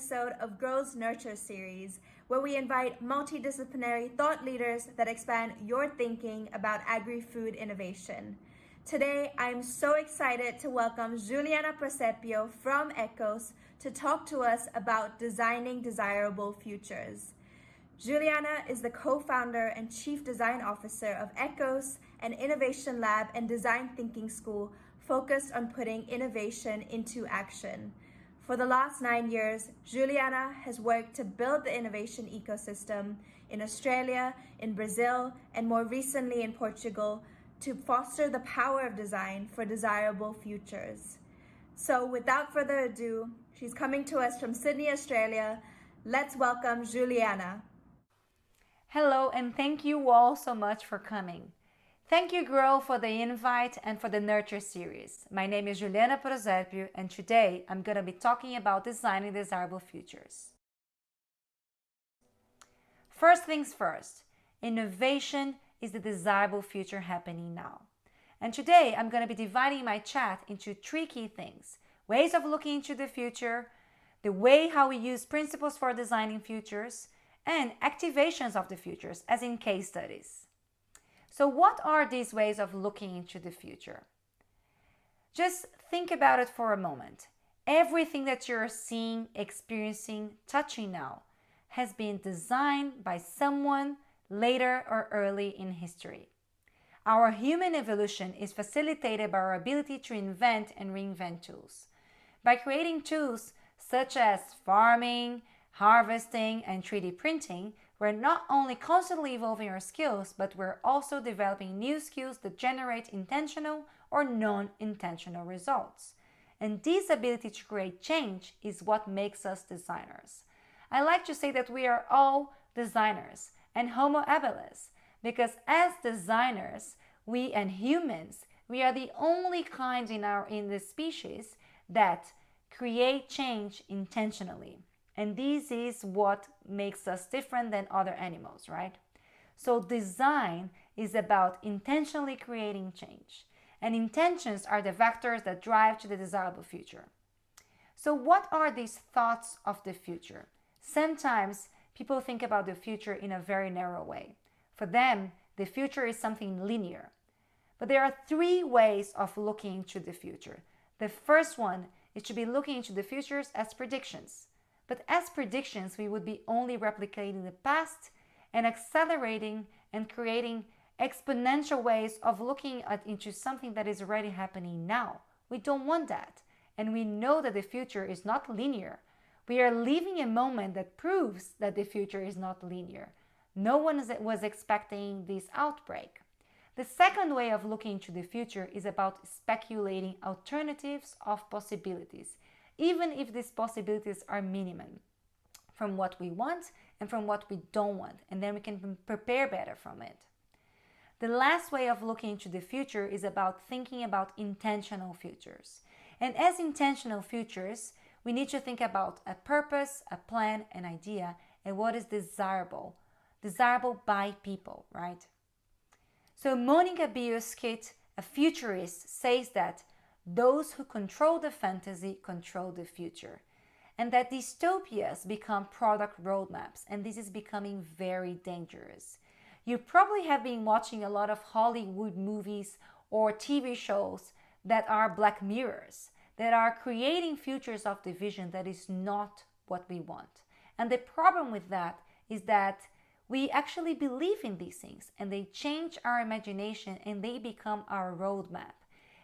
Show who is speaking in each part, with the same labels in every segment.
Speaker 1: episode of Grow's Nurture series, where we invite multidisciplinary thought leaders that expand your thinking about agri-food innovation. Today, I'm so excited to welcome Juliana Proserpio from Ecos to talk to us about designing desirable futures. Juliana is the co-founder and chief design officer of Ecos, an innovation lab and design thinking school focused on putting innovation into action. For the last 9 years, Juliana has worked to build the innovation ecosystem in Australia, in Brazil, and more recently in Portugal to foster the power of design for desirable futures. So without further ado, she's coming to us from Sydney, Australia. Let's welcome Juliana.
Speaker 2: Hello, and thank you all so much for coming. Thank you, Grow, for the invite and for the Nurture series. My name is Juliana Proserpio, and today I'm going to be talking about designing desirable futures. First things first, innovation is the desirable future happening now. And today I'm going to be dividing my chat into 3 key things: ways of looking into the future, the way how we use principles for designing futures, and activations of the futures, as in case studies. So what are these ways of looking into the future? Just think about it for a moment. Everything that you're seeing, experiencing, touching now has been designed by someone later or early in history. Our human evolution is facilitated by our ability to invent and reinvent tools. By creating tools such as farming, harvesting, and 3D printing, we're not only constantly evolving our skills, but we're also developing new skills that generate intentional or non-intentional results. And this ability to create change is what makes us designers. I like to say that we are all designers and Homo habilis, because as designers, we and humans, we are the only kind in the species that create change intentionally. And this is what makes us different than other animals, right? So design is about intentionally creating change. And intentions are the vectors that drive to the desirable future. So what are these thoughts of the future? Sometimes people think about the future in a very narrow way. For them, the future is something linear. But there are 3 ways of looking into the future. The first one is to be looking into the futures as predictions. But as predictions, we would be only replicating the past and accelerating and creating exponential ways of looking into something that is already happening now. We don't want that. And we know that the future is not linear. We are living a moment that proves that the future is not linear. No one was expecting this outbreak. The second way of looking into the future is about speculating alternatives of possibilities, even if these possibilities are minimum, from what we want and from what we don't want, and then we can prepare better from it. The last way of looking into the future is about thinking about intentional futures. And as intentional futures, we need to think about a purpose, a plan, an idea, and what is desirable by people, right? So Monica Bioskit, a futurist, says that those who control the fantasy control the future, and that dystopias become product roadmaps, and this is becoming very dangerous. You probably have been watching a lot of Hollywood movies or TV shows that are Black Mirrors, that are creating futures of division that is not what we want. And the problem with that is that we actually believe in these things, and they change our imagination and they become our roadmap.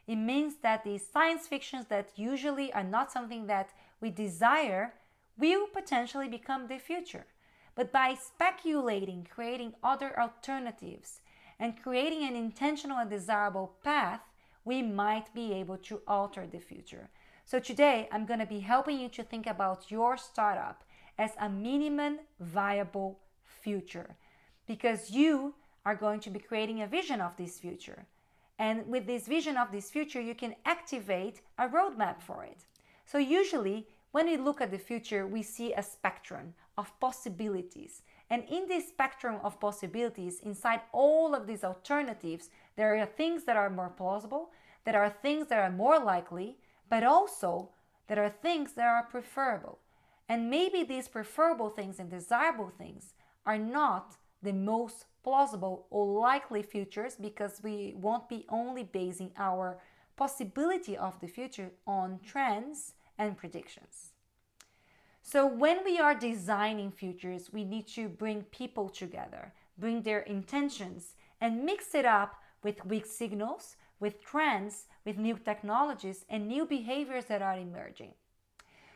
Speaker 2: It means that these science fictions that usually are not something that we desire will potentially become the future. But by speculating, creating other alternatives, and creating an intentional and desirable path, we might be able to alter the future. So today, I'm going to be helping you to think about your startup as a minimum viable future, because you are going to be creating a vision of this future. And with this vision of this future, you can activate a roadmap for it. So usually, when we look at the future, we see a spectrum of possibilities. And in this spectrum of possibilities, inside all of these alternatives, there are things that are more plausible, there are things that are more likely, but also there are things that are preferable. And maybe these preferable things and desirable things are not the most plausible or likely futures, because we won't be only basing our possibility of the future on trends and predictions. So when we are designing futures, we need to bring people together, bring their intentions, and mix it up with weak signals, with trends, with new technologies, and new behaviors that are emerging.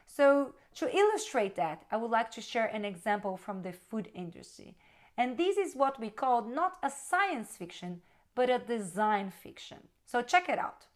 Speaker 2: So to illustrate that, I would like to share an example from the food industry. And this is what we call not a science fiction, but a design fiction. So check it out.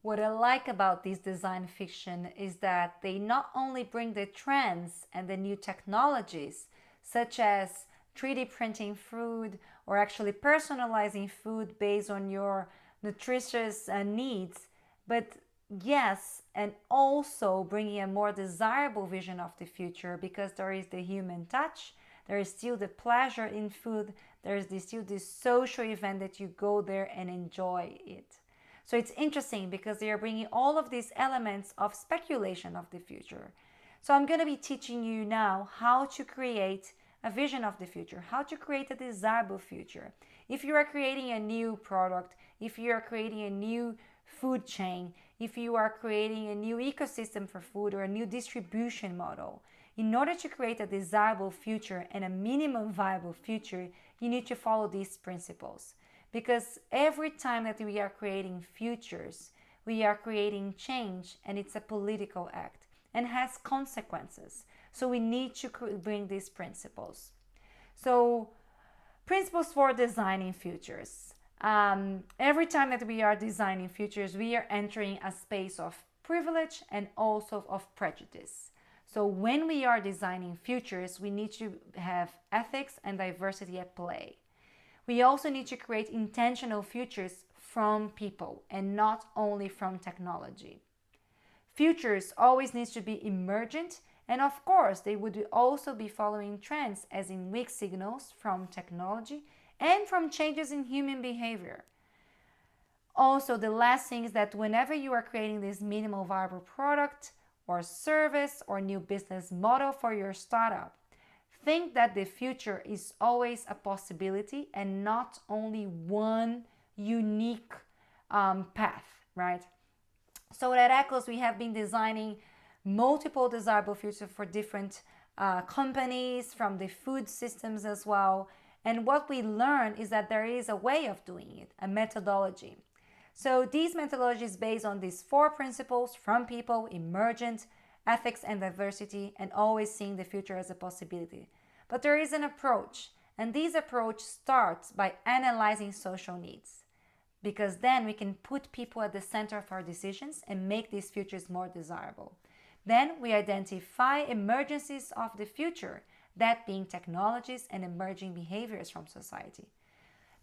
Speaker 2: What I like about this design fiction is that they not only bring the trends and the new technologies, such as 3D printing food or actually personalizing food based on your nutritious needs, but yes, and also bringing a more desirable vision of the future, because there is the human touch, there is still the pleasure in food, there is still this social event that you go there and enjoy it. So it's interesting because they are bringing all of these elements of speculation of the future. So I'm going to be teaching you now how to create a vision of the future, how to create a desirable future. If you are creating a new product, if you are creating a new food chain, if you are creating a new ecosystem for food or a new distribution model, in order to create a desirable future and a minimum viable future, you need to follow these principles. Because every time that we are creating futures, we are creating change, and it's a political act and has consequences. So we need to bring these principles. So principles for designing futures. Every time that we are designing futures, we are entering a space of privilege and also of prejudice. So when we are designing futures, we need to have ethics and diversity at play. We also need to create intentional futures from people and not only from technology. Futures always need to be emergent, and of course they would also be following trends, as in weak signals from technology and from changes in human behavior. Also, the last thing is that whenever you are creating this minimal viable product or service or new business model for your startup, think that the future is always a possibility and not only one unique path, right? So at Echoes, we have been designing multiple desirable futures for different companies, from the food systems as well. And what we learn is that there is a way of doing it, a methodology. So these methodology is based on these 4 principles: from people, emergent, ethics and diversity, and always seeing the future as a possibility. But there is an approach, and this approach starts by analyzing social needs, because then we can put people at the center of our decisions and make these futures more desirable. Then we identify emergencies of the future that being technologies and emerging behaviors from society.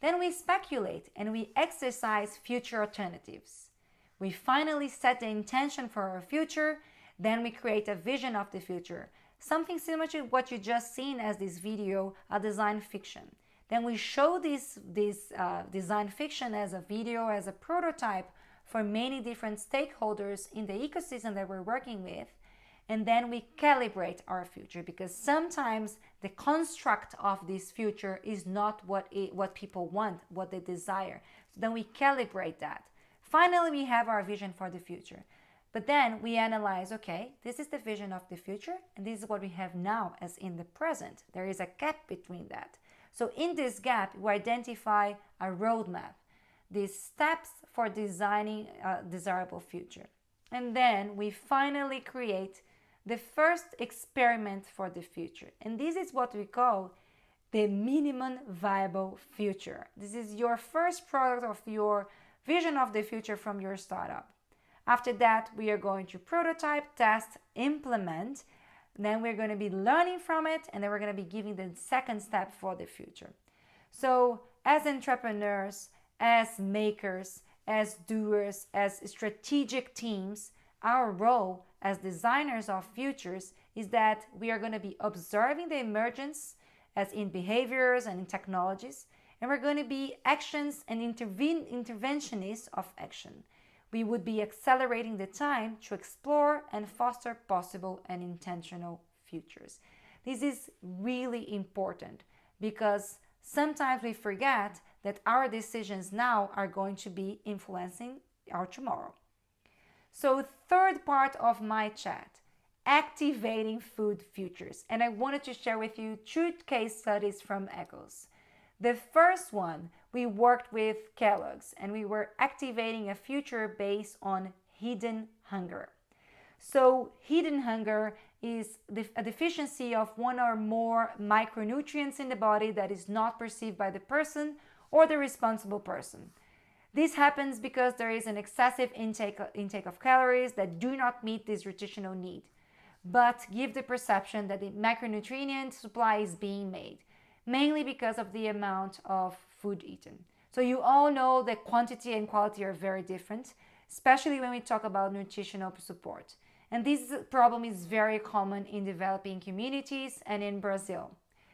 Speaker 2: Then we speculate and we exercise future alternatives. We finally set the intention for our future, then we create a vision of the future. Something similar to what you just seen as this video, a design fiction. Then we show this design fiction as a video, as a prototype for many different stakeholders in the ecosystem that we're working with. And then we calibrate our future, because sometimes the construct of this future is not what people want, what they desire. So then we calibrate that. Finally, we have our vision for the future. But then we analyze, okay, this is the vision of the future, and this is what we have now as in the present. There is a gap between that. So in this gap, we identify a roadmap, these steps for designing a desirable future. And then we finally create the first experiment for the future. And this is what we call the minimum viable future. This is your first product of your vision of the future from your startup. After that, we are going to prototype, test, implement. Then we're going to be learning from it, and then we're going to be giving the second step for the future. So as entrepreneurs, as makers, as doers, as strategic teams, our role as designers of futures is that we are going to be observing the emergence as in behaviors and in technologies, and we're going to be actions and interventionists of action. We would be accelerating the time to explore and foster possible and intentional futures. This is really important because sometimes we forget that our decisions now are going to be influencing our tomorrow. So, third part of my chat, activating food futures. And I wanted to share with you 2 case studies from Echoes. The first one, we worked with Kellogg's and we were activating a future based on hidden hunger. So hidden hunger is a deficiency of one or more micronutrients in the body that is not perceived by the person or the responsible person. This happens because there is an excessive intake of calories that do not meet this nutritional need, but give the perception that the macronutrient supply is being made, mainly because of the amount of food eaten. So you all know that quantity and quality are very different, especially when we talk about nutritional support. And this problem is very common in developing communities and in Brazil,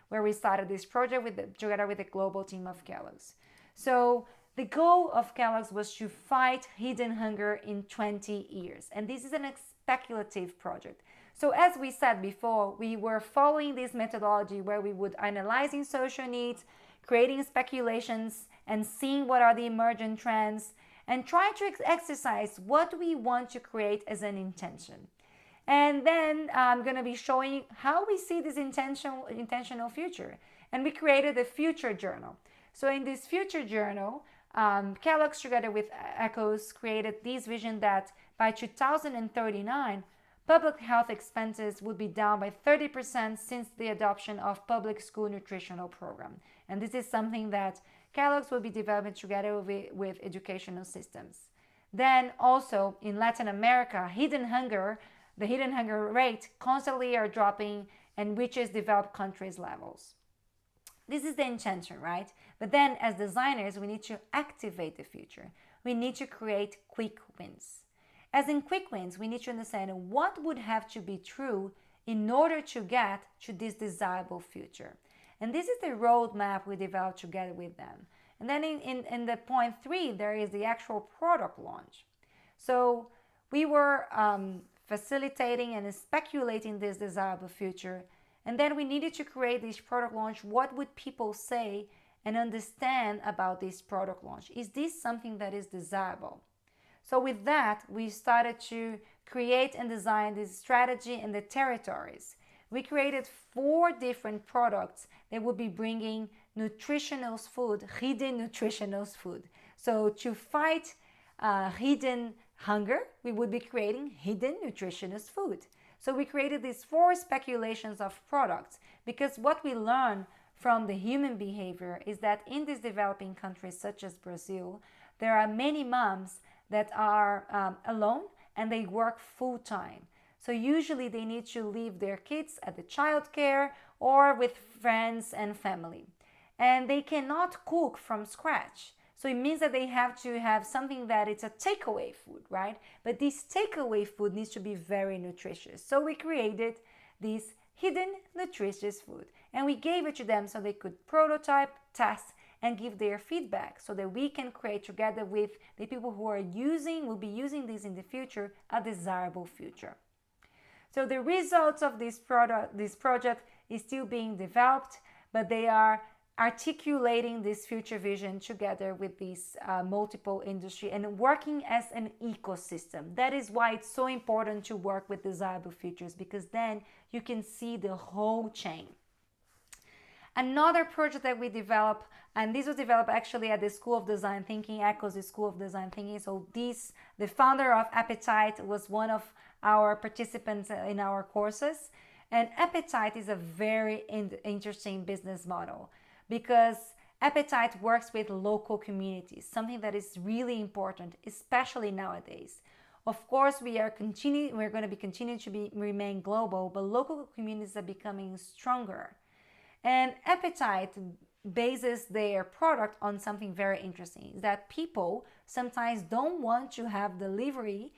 Speaker 2: where we started this project together with the global team of Kellogg's. So the goal of Kellogg's was to fight hidden hunger in 20 years. And this is a speculative project. So as we said before, we were following this methodology where we would analyzing social needs, creating speculations, and seeing what are the emergent trends, and trying to exercise what we want to create as an intention. And then I'm going to be showing how we see this intentional future. And we created a future journal. So in this future journal, Kellogg's together with Echoes created this vision that by 2039, public health expenses would be down by 30% since the adoption of public school nutritional program. And this is something that Kellogg's will be developing together with educational systems. Then also in Latin America, the hidden hunger rate constantly are dropping and reaches developed countries levels. This is the intention, right? But then as designers, we need to activate the future. We need to create quick wins. As in quick wins, we need to understand what would have to be true in order to get to this desirable future. And this is the roadmap we developed together with them. And then in the point 3, there is the actual product launch. So we were facilitating and speculating this desirable future. And then we needed to create this product launch. What would people say and understand about this product launch? Is this something that is desirable? So with that, we started to create and design this strategy and the territories. We created 4 different products that would be bringing nutritional food, hidden nutritional food. So to fight hidden hunger, we would be creating hidden nutritionist food. So we created these 4 speculations of products because what we learn from the human behavior is that in these developing countries such as Brazil, there are many moms that are alone and they work full time. So usually they need to leave their kids at the childcare or with friends and family. And they cannot cook from scratch. So it means that they have to have something that it's a takeaway food, right? But this takeaway food needs to be very nutritious. So we created this hidden nutritious food and we gave it to them so they could prototype, test, and give their feedback so that we can create together with the people who will be using this in the future, a desirable future. So the results of this project is still being developed, but they are articulating this future vision together with this multiple industry and working as an ecosystem. That is why it's so important to work with desirable futures, because then you can see the whole chain. Another project that we developed, and this was developed actually at the School of Design Thinking, echoes the School of Design Thinking. So the founder of Appetite was one of our participants in our courses. And Appetite is a very interesting business model because Appetite works with local communities, something that is really important, especially nowadays. Of course, we're going to be continuing to remain global, but local communities are becoming stronger. And Appetite bases their product on something very interesting, is that people sometimes don't want to have delivery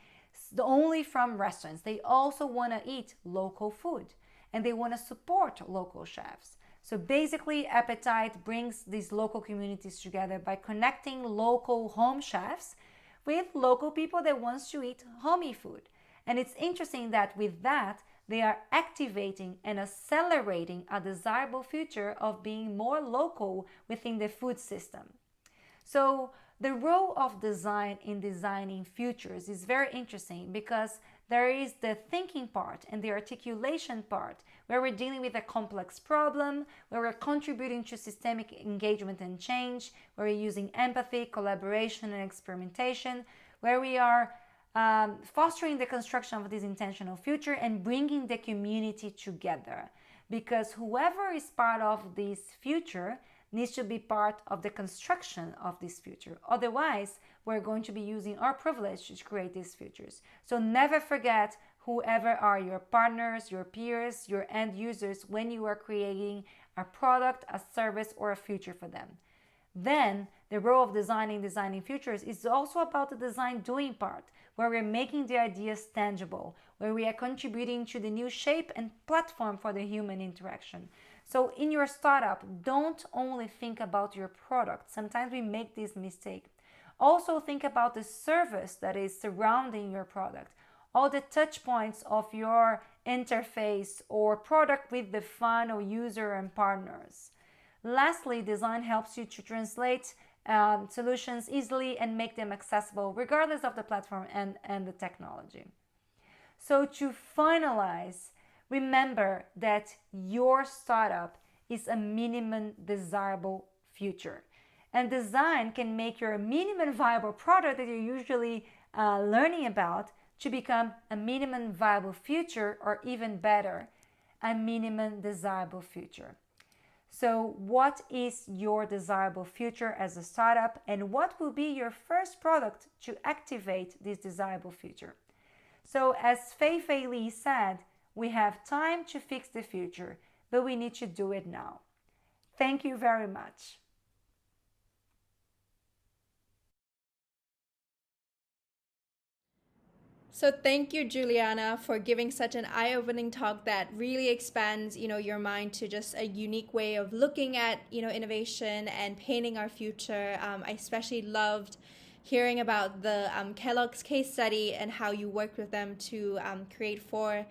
Speaker 2: only from restaurants. They also want to eat local food and they want to support local chefs. So basically, Appetite brings these local communities together by connecting local home chefs with local people that wants to eat homey food. And it's interesting that with that, they are activating and accelerating a desirable future of being more local within the food system. So the role of design in designing futures is very interesting because there is the thinking part and the articulation part where we're dealing with a complex problem, where we're contributing to systemic engagement and change, where we're using empathy, collaboration, and experimentation, where we are fostering the construction of this intentional future and bringing the community together. Because whoever is part of this future needs to be part of the construction of this future. Otherwise, we're going to be using our privilege to create these futures. So never forget whoever are your partners, your peers, your end users when you are creating a product, a service, or a future for them. Then the role of designing futures is also about the design doing part, where we're making the ideas tangible, where we are contributing to the new shape and platform for the human interaction. So in your startup, don't only think about your product. Sometimes we make this mistake. Also think about the service that is surrounding your product, all the touch points of your interface or product with the final user and partners. Lastly, design helps you to translate solutions easily and make them accessible regardless of the platform and the technology. So to finalize, remember that your startup is a minimum desirable future. And design can make your minimum viable product that you're usually learning about to become a minimum viable future, or even better, a minimum desirable future. So what is your desirable future as a startup, and what will be your first product to activate this desirable future? So as Fei Fei Li said, we have time to fix the future, but we need to do it now. Thank you very much.
Speaker 1: So thank you, Juliana, for giving such an eye-opening talk that really expands, your mind to just a unique way of looking at, innovation and painting our future. I especially loved hearing about the Kellogg's case study and how you worked with them to create 4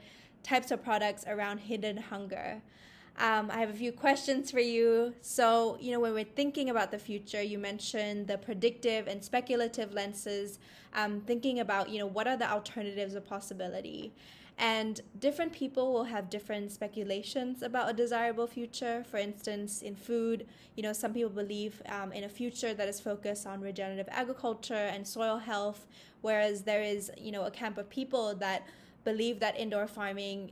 Speaker 1: types of products around hidden hunger. I have a few questions for you. So, when we're thinking about the future, you mentioned the predictive and speculative lenses, thinking about, what are the alternatives of possibility? And different people will have different speculations about a desirable future. For instance, in food, some people believe in a future that is focused on regenerative agriculture and soil health, whereas there is, a camp of people that believe that indoor farming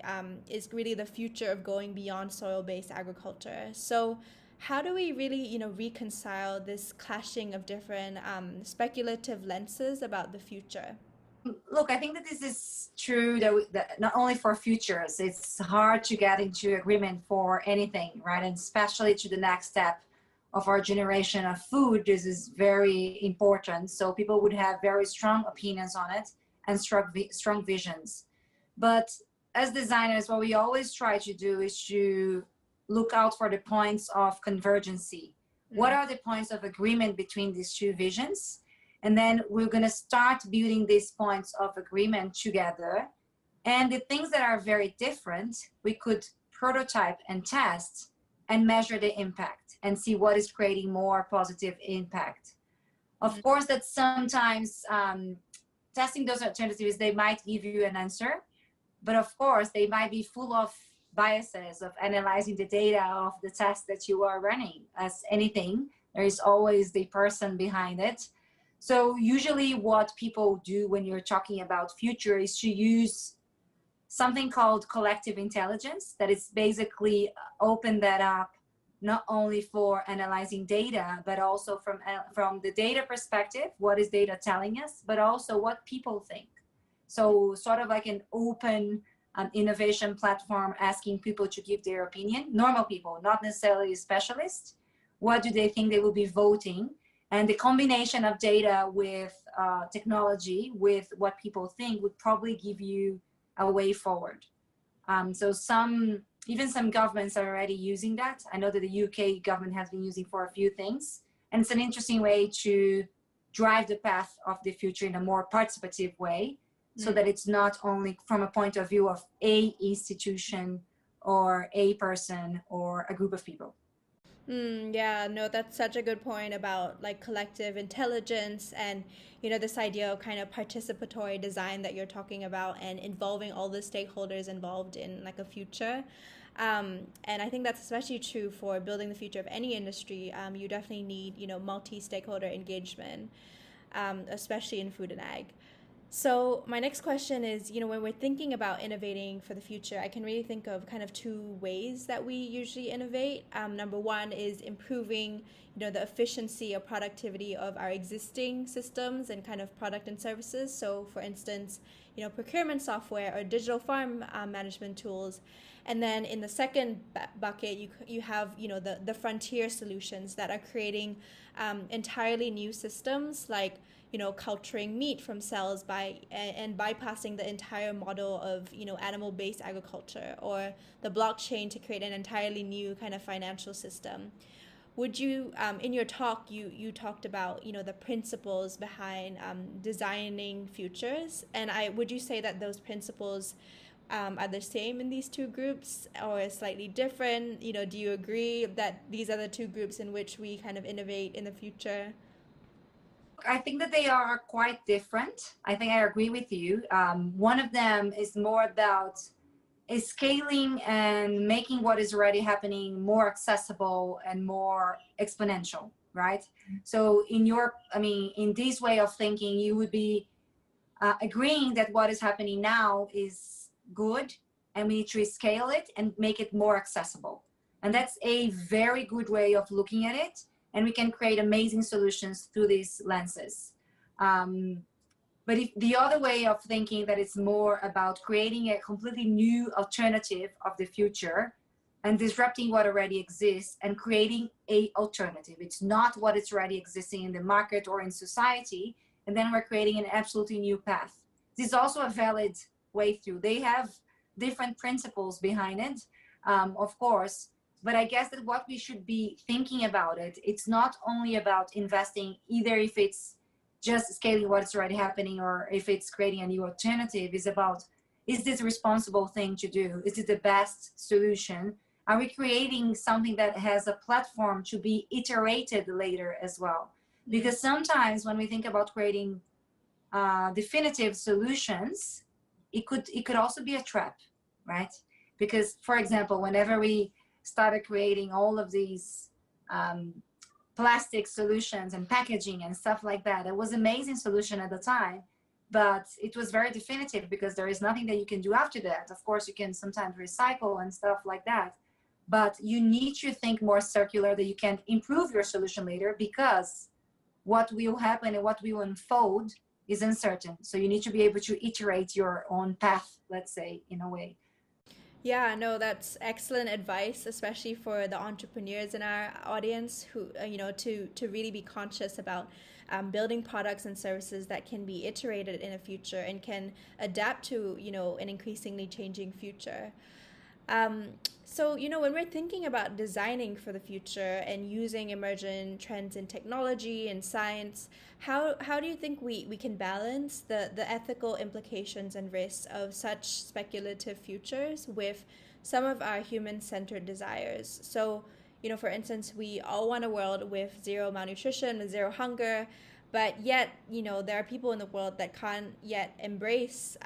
Speaker 1: is really the future of going beyond soil-based agriculture. So how do we really, reconcile this clashing of different speculative lenses about the future?
Speaker 3: Look, I think that this is true that not only for futures, it's hard to get into agreement for anything, right? And especially to the next step of our generation of food, this is very important. So people would have very strong opinions on it and strong visions. But as designers, what we always try to do is to look out for the points of convergency. What are the points of agreement between these two visions? And then we're going to start building these points of agreement together. And the things that are very different, we could prototype and test and measure the impact and see what is creating more positive impact. Of course, that sometimes testing those alternatives, they might give you an answer, but of course, they might be full of biases of analyzing the data of the test that you are running. As anything, there is always the person behind it. So usually what people do when you're talking about future is to use something called collective intelligence, that is basically open that up not only for analyzing data, but also from the data perspective, what is data telling us, but also what people think. So sort of like an open innovation platform asking people to give their opinion, normal people, not necessarily specialists. What do they think they will be voting? And the combination of data with technology, with what people think, would probably give you a way forward. So even some governments are already using that. I know that the UK government has been using for a few things. And it's an interesting way to drive the path of the future in a more participative way, so that it's not only from a point of view of a institution or a person or a group of people.
Speaker 1: Yeah, no, that's such a good point about like collective intelligence and, this idea of kind of participatory design that you're talking about and involving all the stakeholders involved in like a future. And I think that's especially true for building the future of any industry. You definitely need, multi-stakeholder engagement, especially in food and ag. So my next question is, when we're thinking about innovating for the future, I can really think of kind of two ways that we usually innovate. Number one is improving, the efficiency or productivity of our existing systems and kind of product and services. So for instance, procurement software or digital farm management tools. And then in the second bucket, you have, the frontier solutions that are creating entirely new systems like, culturing meat from cells and bypassing the entire model of, animal-based agriculture, or the blockchain to create an entirely new kind of financial system. Would you, in your talk, you talked about, the principles behind designing futures, and would you say that those principles are the same in these two groups or slightly different? Do you agree that these are the two groups in which we kind of innovate in the future?
Speaker 3: I think that they are quite different. I think I agree with you. One of them is more about scaling and making what is already happening more accessible and more exponential, right? So in this way of thinking, you would be agreeing that what is happening now is good and we need to scale it and make it more accessible. And that's a very good way of looking at it. And we can create amazing solutions through these lenses. But if the other way of thinking that it's more about creating a completely new alternative of the future and disrupting what already exists and creating a alternative. It's not what is already existing in the market or in society. And then we're creating an absolutely new path. This is also a valid way through. They have different principles behind it, of course. But I guess that what we should be thinking about it's not only about investing, either if it's just scaling what's already happening or if it's creating a new alternative, is about, is this a responsible thing to do? Is it the best solution? Are we creating something that has a platform to be iterated later as well? Because sometimes when we think about creating definitive solutions, it could also be a trap, right? Because, for example, whenever we started creating all of these plastic solutions and packaging and stuff like that, it was an amazing solution at the time, but it was very definitive because there is nothing that you can do after that. Of course, you can sometimes recycle and stuff like that, but you need to think more circular, that you can improve your solution later, because what will happen and what will unfold is uncertain. So you need to be able to iterate your own path, let's say, in a way.
Speaker 1: Yeah, no, that's excellent advice, especially for the entrepreneurs in our audience who, to really be conscious about building products and services that can be iterated in a future and can adapt to, an increasingly changing future. Um, so, when we're thinking about designing for the future and using emergent trends in technology and science, how do you think we can balance the ethical implications and risks of such speculative futures with some of our human centered desires? So, for instance, we all want a world with zero malnutrition, with zero hunger, but yet there are people in the world that can't yet embrace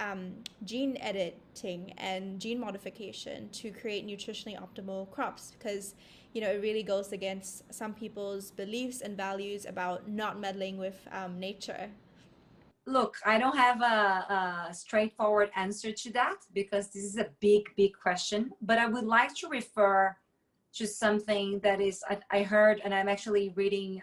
Speaker 1: gene editing and gene modification to create nutritionally optimal crops because it really goes against some people's beliefs and values about not meddling with nature.
Speaker 3: Look, I don't have a straightforward answer to that because this is a big question, but I would like to refer to something that is I heard, and I'm actually reading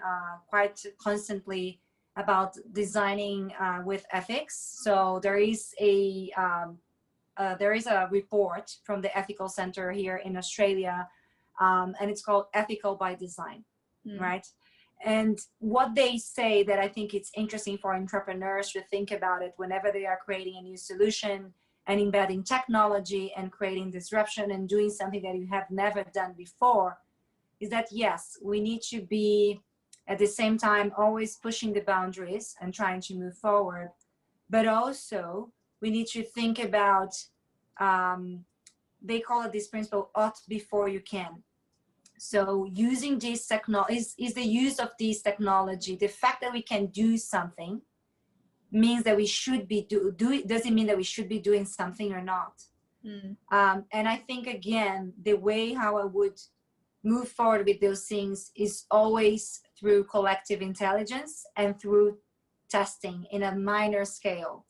Speaker 3: quite constantly about designing with ethics. So there is a report from the Ethical Center here in Australia, and it's called Ethical by Design, right? And what they say that I think it's interesting for entrepreneurs to think about it whenever they are creating a new solution and embedding technology and creating disruption and doing something that you have never done before, is that yes, we need to be at the same time always pushing the boundaries and trying to move forward, but also we need to think about they call it this principle, ought before you can. So using this technology is the use of this technology. The fact that we can do something means that we should be doesn't mean that we should be doing something or not. And I think again, the way how I would move forward with those things is always through collective intelligence and through testing in a minor scale.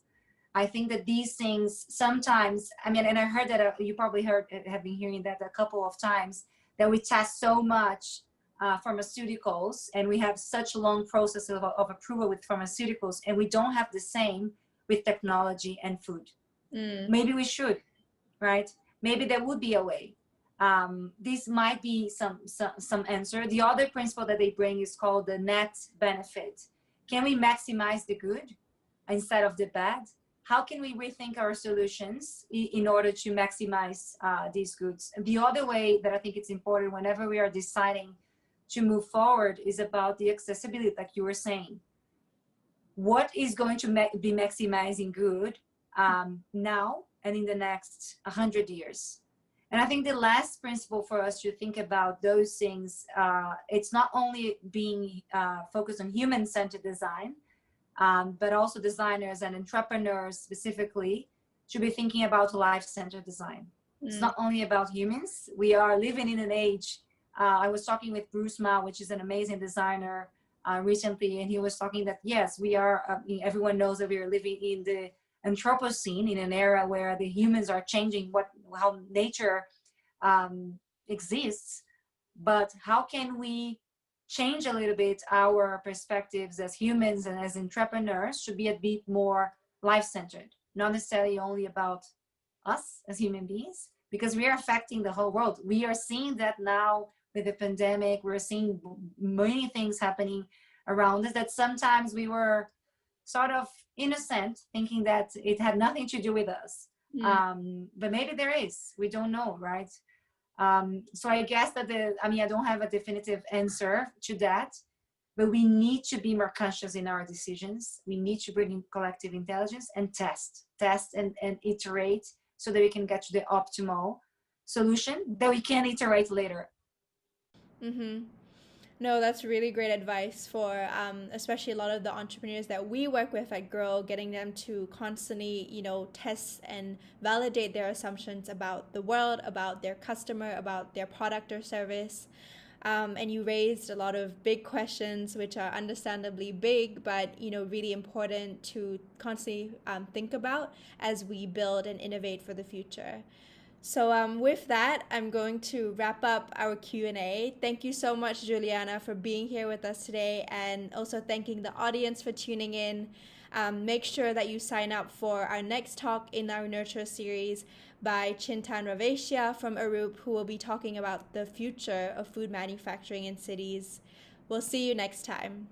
Speaker 3: I think that these things sometimes, and I heard that you probably have been hearing that a couple of times, that we test so much pharmaceuticals and we have such a long process of approval with pharmaceuticals, and we don't have the same with technology and food. Maybe we should, right? Maybe there would be a way. This might be some answer. The other principle that they bring is called the net benefit. Can we maximize the good instead of the bad? How can we rethink our solutions in order to maximize these goods? And the other way that I think it's important whenever we are deciding to move forward is about the accessibility, like you were saying. What is going to be maximizing good now and in the next 100 years? And I think the last principle for us to think about those things, it's not only being focused on human-centered design, but also designers and entrepreneurs specifically should be thinking about life-centered design. It's not only about humans. We are living in an age. I was talking with Bruce Ma, which is an amazing designer, recently, and he was talking that yes, we are. Everyone knows that we are living in the Anthropocene, in an era where the humans are changing how nature exists. But how can we change a little bit our perspectives as humans and as entrepreneurs to be a bit more life-centered, not necessarily only about us as human beings, because we are affecting the whole world. We are seeing that now with the pandemic. We're seeing many things happening around us that sometimes we were sort of innocent, thinking that it had nothing to do with us. But maybe there is. We don't know, right? So I guess that I don't have a definitive answer to that, but we need to be more conscious in our decisions. We need to bring in collective intelligence and test and iterate so that we can get to the optimal solution that we can iterate later.
Speaker 1: No, that's really great advice for especially a lot of the entrepreneurs that we work with at Grow, getting them to constantly, test and validate their assumptions about the world, about their customer, about their product or service. And you raised a lot of big questions, which are understandably big, but, really important to constantly think about as we build and innovate for the future. So with that, I'm going to wrap up our Q&A. Thank you so much, Juliana, for being here with us today, and also thanking the audience for tuning in. Make sure that you sign up for our next talk in our Nurture series by Chintan Raveshia from Arup, who will be talking about the future of food manufacturing in cities. We'll see you next time.